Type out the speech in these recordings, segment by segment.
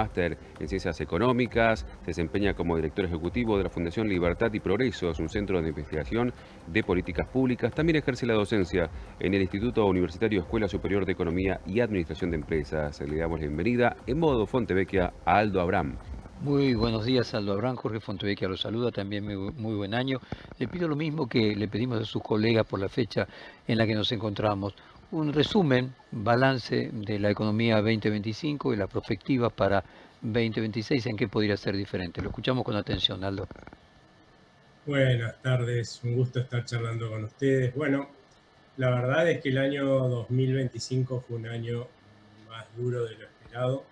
Máster en Ciencias Económicas, se desempeña como director ejecutivo de la Fundación Libertad y Progreso, es un centro de investigación de políticas públicas. También ejerce la docencia en el Instituto Universitario Escuela Superior de Economía y Administración de Empresas. Le damos la bienvenida en modo Fontevecchia a Aldo Abrán. Muy buenos días, Aldo Abrán. Jorge Fontevecchia lo saluda, también muy buen año. Le pido lo mismo que le pedimos a sus colegas por la fecha en la que nos encontramos. Un resumen, balance de la economía 2025 y las perspectivas para 2026, en qué podría ser diferente. Lo escuchamos con atención, Aldo. Buenas tardes, un gusto estar charlando con ustedes. Bueno, la verdad es que el año 2025 fue un año más duro de lo esperado,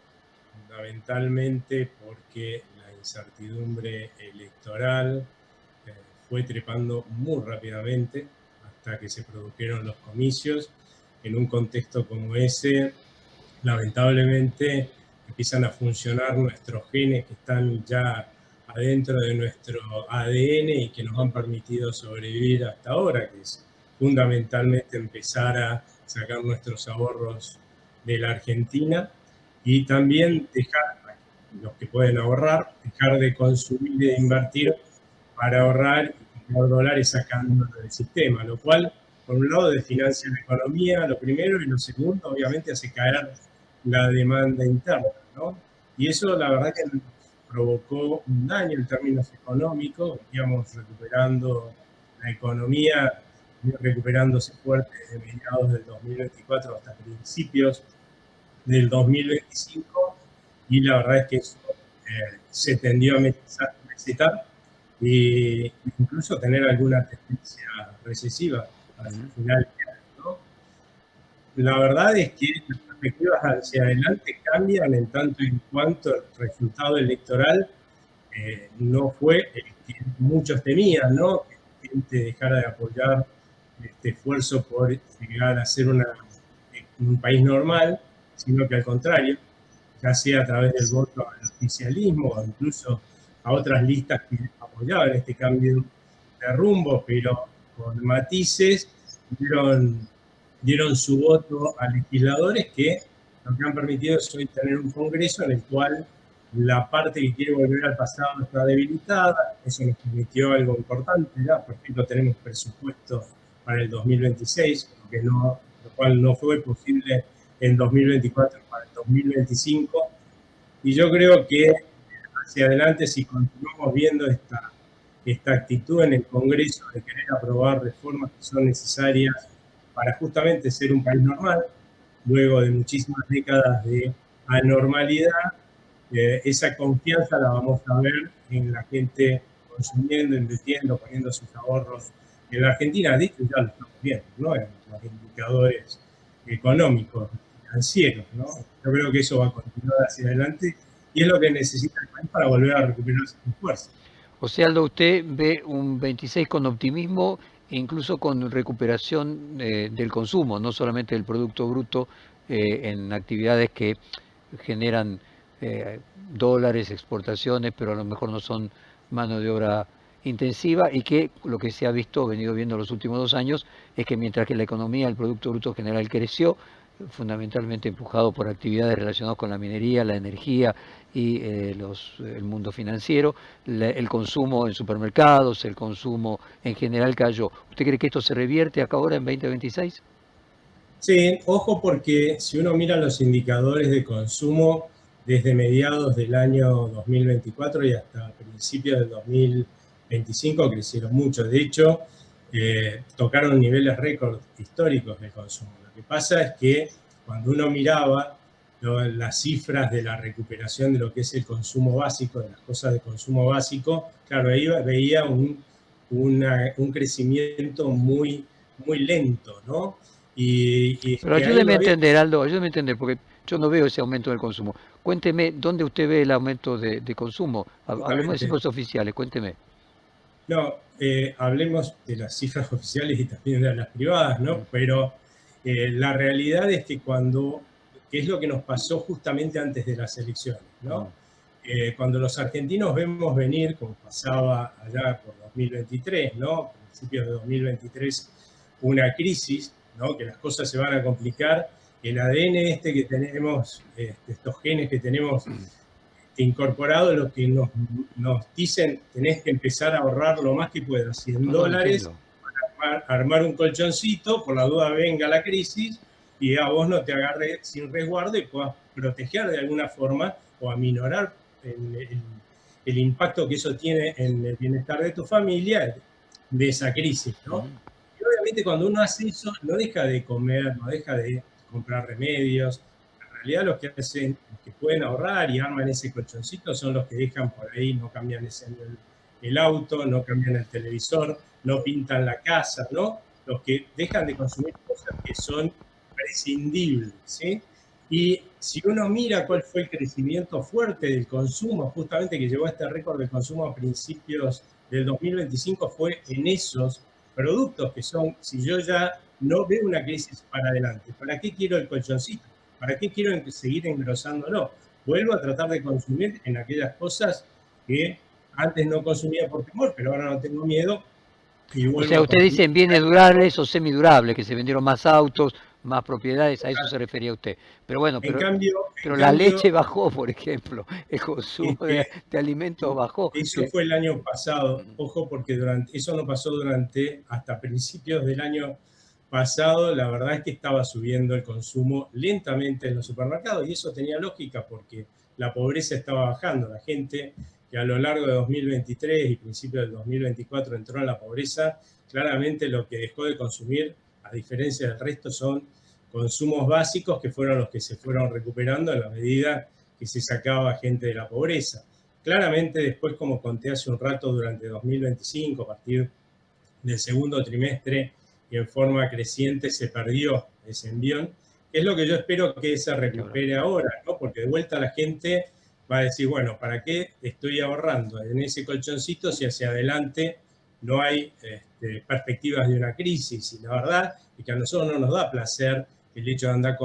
fundamentalmente porque la incertidumbre electoral eh, fue trepando muy rápidamente hasta que se produjeron los comicios. En un contexto como ese, lamentablemente empiezan a funcionar nuestros genes que están ya adentro de nuestro ADN y que nos han permitido sobrevivir hasta ahora, que es fundamentalmente empezar a sacar nuestros ahorros de la Argentina y también dejar, los que pueden ahorrar, dejar de consumir e invertir para ahorrar y comprar dólares sacándolo del sistema, lo cual, por un lado, desfinancia la economía, lo primero, y lo segundo, obviamente, hace caer la demanda interna, ¿no? Y eso, la verdad, que nos provocó un daño en términos económicos, íbamos recuperando la economía, recuperándose fuerte desde mediados del 2024 hasta principios del 2025, y la verdad es que eso se tendió a mesetar e incluso tener alguna tendencia recesiva hacia el final del año, ¿no? La verdad es que las perspectivas hacia adelante cambian en tanto en cuanto el resultado electoral no fue el que muchos temían, ¿no? Que la gente dejara de apoyar este esfuerzo por llegar a ser un país normal, sino que al contrario, ya sea a través del voto al oficialismo o incluso a otras listas que apoyaban este cambio de rumbo, pero con matices, dieron su voto a legisladores que lo que han permitido es hoy tener un Congreso en el cual la parte que quiere volver al pasado está debilitada. Eso nos permitió algo importante, ¿ya? Por ejemplo, tenemos presupuesto para el 2026, lo cual no fue posible en 2024 para el 2025. Y yo creo que hacia adelante, si continuamos viendo esta actitud en el Congreso de querer aprobar reformas que son necesarias para justamente ser un país normal, luego de muchísimas décadas de anormalidad, esa confianza la vamos a ver en la gente consumiendo, invirtiendo, poniendo sus ahorros en la Argentina. De hecho, ya lo estamos viendo, ¿no? En los indicadores económicos, financieros, ¿no? Yo creo que eso va a continuar hacia adelante y es lo que necesita el país para volver a recuperar sus fuerzas. O sea, Aldo, usted ve un 26 con optimismo e incluso con recuperación del consumo, no solamente del Producto Bruto en actividades que generan eh, dólares, exportaciones, pero a lo mejor no son mano de obra intensiva y que lo que se ha visto, venido viendo los últimos 2 años, es que mientras que la economía, el Producto Bruto General creció, fundamentalmente empujado por actividades relacionadas con la minería, la energía y el mundo financiero, el consumo en supermercados, el consumo en general cayó. ¿Usted cree que esto se revierte acá ahora en 2026? Sí, ojo, porque si uno mira los indicadores de consumo desde mediados del año 2024 y hasta principios del 2025 crecieron mucho. De hecho, tocaron niveles récord históricos de consumo. Lo que pasa es que cuando uno miraba las cifras de la recuperación de lo que es el consumo básico, de las cosas de consumo básico, claro, ahí veía un crecimiento muy, muy lento, ¿no? Y Pero que ahí ayúdeme no a había. entender, Aldo, ayúdeme a entender, porque yo no veo ese aumento del consumo. Cuénteme, ¿dónde usted ve el aumento de consumo? Hablemos de Justamente, cifras oficiales, cuénteme. no, hablemos de las cifras oficiales y también de las privadas, ¿no? Pero la realidad es que que es lo que nos pasó justamente antes de las elecciones, ¿no? Cuando los argentinos vemos venir, como pasaba allá por 2023, ¿no? Principios de 2023, una crisis, ¿no? Que las cosas se van a complicar. El ADN que tenemos, estos genes que tenemos incorporado lo que nos dicen, tenés que empezar a ahorrar lo más que puedas, 100 dólares, para armar un colchoncito, por la duda venga la crisis, y a vos no te agarre sin resguardo y puedas proteger de alguna forma o aminorar el impacto que eso tiene en el bienestar de tu familia de esa crisis, ¿no? Y obviamente cuando uno hace eso, no deja de comer, no deja de comprar remedios. En realidad los que hacen, los que pueden ahorrar y arman ese colchoncito son los que dejan por ahí, no cambian el auto, no cambian el televisor, no pintan la casa, ¿no? Los que dejan de consumir cosas que son prescindibles, ¿sí? Y si uno mira cuál fue el crecimiento fuerte del consumo, justamente que llevó a este récord de consumo a principios del 2025, fue en esos productos que son, si yo ya no veo una crisis para adelante, ¿para qué quiero el colchoncito? ¿Para qué quiero seguir engrosándolo? Vuelvo a tratar de consumir en aquellas cosas que antes no consumía por temor, pero ahora no tengo miedo. O sea, usted dice en bienes durables o semidurables, que se vendieron más autos, más propiedades, a eso se refería usted. Pero bueno, pero la leche bajó, por ejemplo, el consumo de alimentos bajó. Eso fue el año pasado, ojo, porque eso no pasó hasta principios del año pasado. La verdad es que estaba subiendo el consumo lentamente en los supermercados y eso tenía lógica porque la pobreza estaba bajando. La gente que a lo largo de 2023 y principios del 2024 entró en la pobreza, claramente lo que dejó de consumir, a diferencia del resto, son consumos básicos que fueron los que se fueron recuperando en la medida que se sacaba gente de la pobreza. Claramente después, como conté hace un rato, durante 2025, a partir del segundo trimestre y en forma creciente, se perdió ese envión, que es lo que yo espero que se recupere ahora, ¿no? Porque de vuelta la gente va a decir, bueno, ¿para qué estoy ahorrando en ese colchoncito si hacia adelante no hay perspectivas de una crisis? Y la verdad es que a nosotros no nos da placer el hecho de andar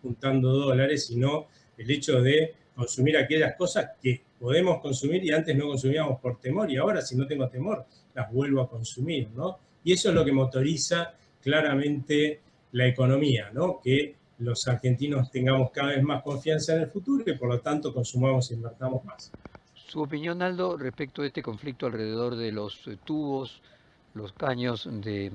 juntando dólares, sino el hecho de consumir aquellas cosas que podemos consumir y antes no consumíamos por temor, y ahora si no tengo temor, las vuelvo a consumir, ¿no? Y eso es lo que motoriza claramente la economía, ¿no? Que los argentinos tengamos cada vez más confianza en el futuro y por lo tanto consumamos e invertamos más. Su opinión, Aldo, respecto de este conflicto alrededor de los tubos, los caños de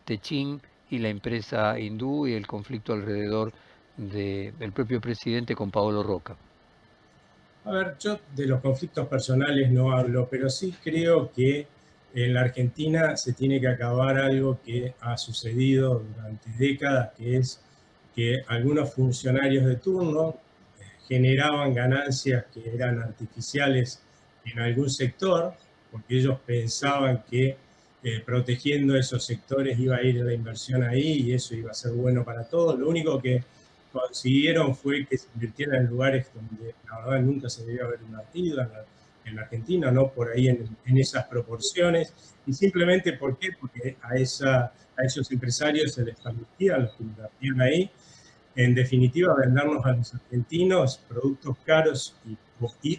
Techín y la empresa hindú y el conflicto alrededor del propio presidente con Paolo Rocca. A ver, yo de los conflictos personales no hablo, pero sí creo que en la Argentina se tiene que acabar algo que ha sucedido durante décadas, que es que algunos funcionarios de turno generaban ganancias que eran artificiales en algún sector, porque ellos pensaban que protegiendo esos sectores iba a ir la inversión ahí y eso iba a ser bueno para todos. Lo único que consiguieron fue que se invirtiera en lugares donde la verdad nunca se debió haber invertido, en la Argentina, no por ahí en esas proporciones. Y simplemente, ¿por qué? Porque a esos empresarios se les permitía, los que invertían ahí, en definitiva, vendernos a los argentinos productos caros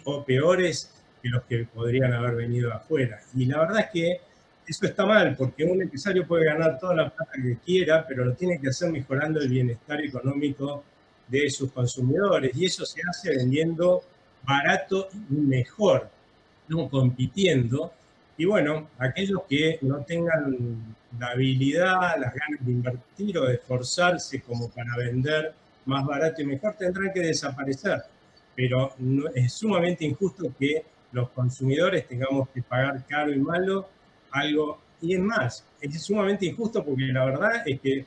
o peores que los que podrían haber venido de afuera. Y la verdad es que eso está mal, porque un empresario puede ganar toda la plata que quiera, pero lo tiene que hacer mejorando el bienestar económico de sus consumidores. Y eso se hace vendiendo barato y mejor, no compitiendo. Y bueno, aquellos que no tengan la habilidad, las ganas de invertir o de esforzarse como para vender más barato y mejor, tendrán que desaparecer. Pero es sumamente injusto que los consumidores tengamos que pagar caro y malo algo. Y es más, es sumamente injusto porque la verdad es que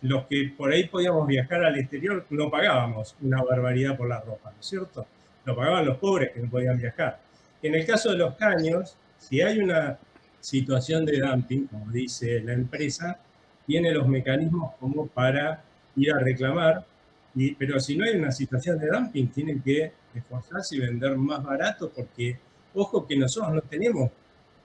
los que por ahí podíamos viajar al exterior no pagábamos una barbaridad por la ropa, ¿no es cierto? Lo pagaban los pobres que no podían viajar. En el caso de los caños, si hay una situación de dumping, como dice la empresa, tiene los mecanismos como para ir a reclamar, pero si no hay una situación de dumping, tienen que esforzarse y vender más barato porque, ojo, que nosotros no tenemos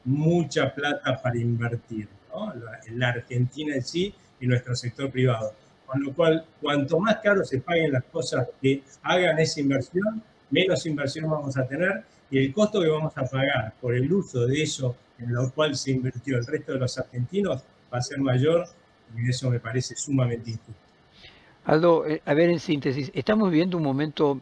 mucha plata para invertir, ¿no? La Argentina en sí y nuestro sector privado. Con lo cual, cuanto más caro se paguen las cosas que hagan esa inversión, menos inversión vamos a tener y el costo que vamos a pagar por el uso de eso en lo cual se invirtió el resto de los argentinos va a ser mayor y eso me parece sumamente injusto. Aldo, a ver, en síntesis, estamos viviendo un momento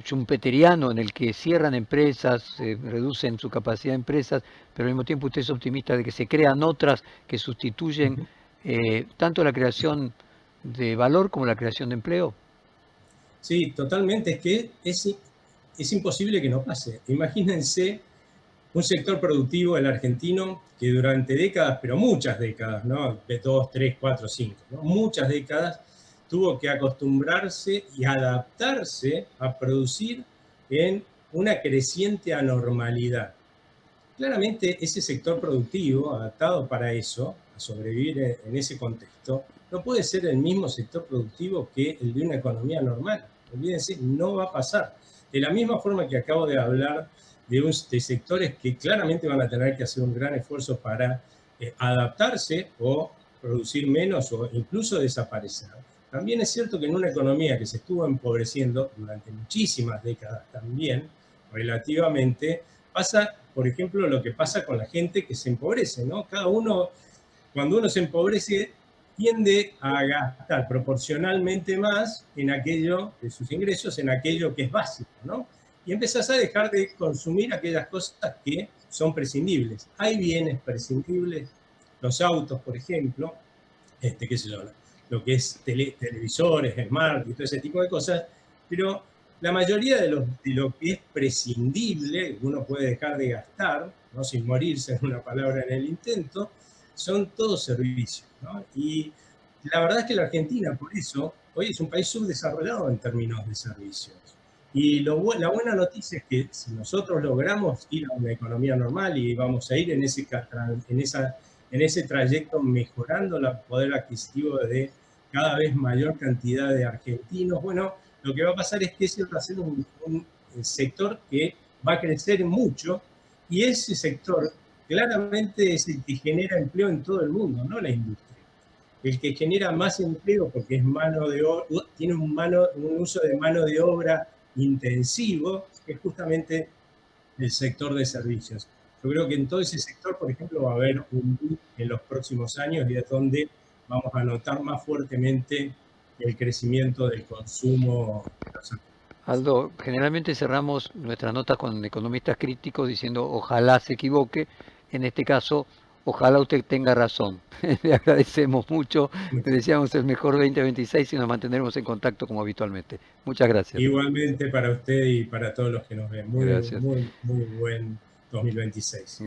schumpeteriano en el que cierran empresas, reducen su capacidad de empresas, pero al mismo tiempo usted es optimista de que se crean otras que sustituyen tanto la creación de valor como la creación de empleo. Sí, totalmente. Es que es imposible que no pase. Imagínense un sector productivo, el argentino, que durante décadas, pero muchas décadas, ¿no? De 2, 3, 4, 5, ¿no? Muchas décadas, tuvo que acostumbrarse y adaptarse a producir en una creciente anormalidad. Claramente ese sector productivo, adaptado para eso, a sobrevivir en ese contexto, no puede ser el mismo sector productivo que el de una economía normal. Olvídense, no va a pasar. De la misma forma que acabo de hablar de sectores que claramente van a tener que hacer un gran esfuerzo para adaptarse o producir menos o incluso desaparecer. También es cierto que en una economía que se estuvo empobreciendo durante muchísimas décadas también, relativamente, pasa, por ejemplo, lo que pasa con la gente que se empobrece, ¿no? Cada uno, cuando uno se empobrece, tiende a gastar proporcionalmente más en aquello de sus ingresos, en aquello que es básico, ¿no? Y empezás a dejar de consumir aquellas cosas que son prescindibles. Hay bienes prescindibles, los autos, por ejemplo, qué sé yo, lo que es televisores, smart y todo ese tipo de cosas, pero la mayoría de lo que es prescindible, uno puede dejar de gastar, ¿no? Sin morirse en una palabra en el intento, son todos servicios, ¿no? Y la verdad es que la Argentina, por eso, hoy es un país subdesarrollado en términos de servicios. Y la buena noticia es que si nosotros logramos ir a una economía normal y vamos a ir en ese trayecto mejorando el poder adquisitivo de cada vez mayor cantidad de argentinos, bueno, lo que va a pasar es que ese va a ser un sector que va a crecer mucho y ese sector claramente es el que genera empleo en todo el mundo, no la industria. El que genera más empleo porque es tiene un uso de mano de obra intensivo, es justamente el sector de servicios. Yo creo que en todo ese sector, por ejemplo, va a haber un boom en los próximos años y es donde vamos a notar más fuertemente el crecimiento del consumo de los activos. Aldo, generalmente cerramos nuestras notas con economistas críticos diciendo ojalá se equivoque. En este caso, ojalá usted tenga razón. Le agradecemos mucho, le deseamos el mejor 2026 y nos mantendremos en contacto como habitualmente. Muchas gracias. Igualmente para usted y para todos los que nos ven. Gracias. Muy buen 2026.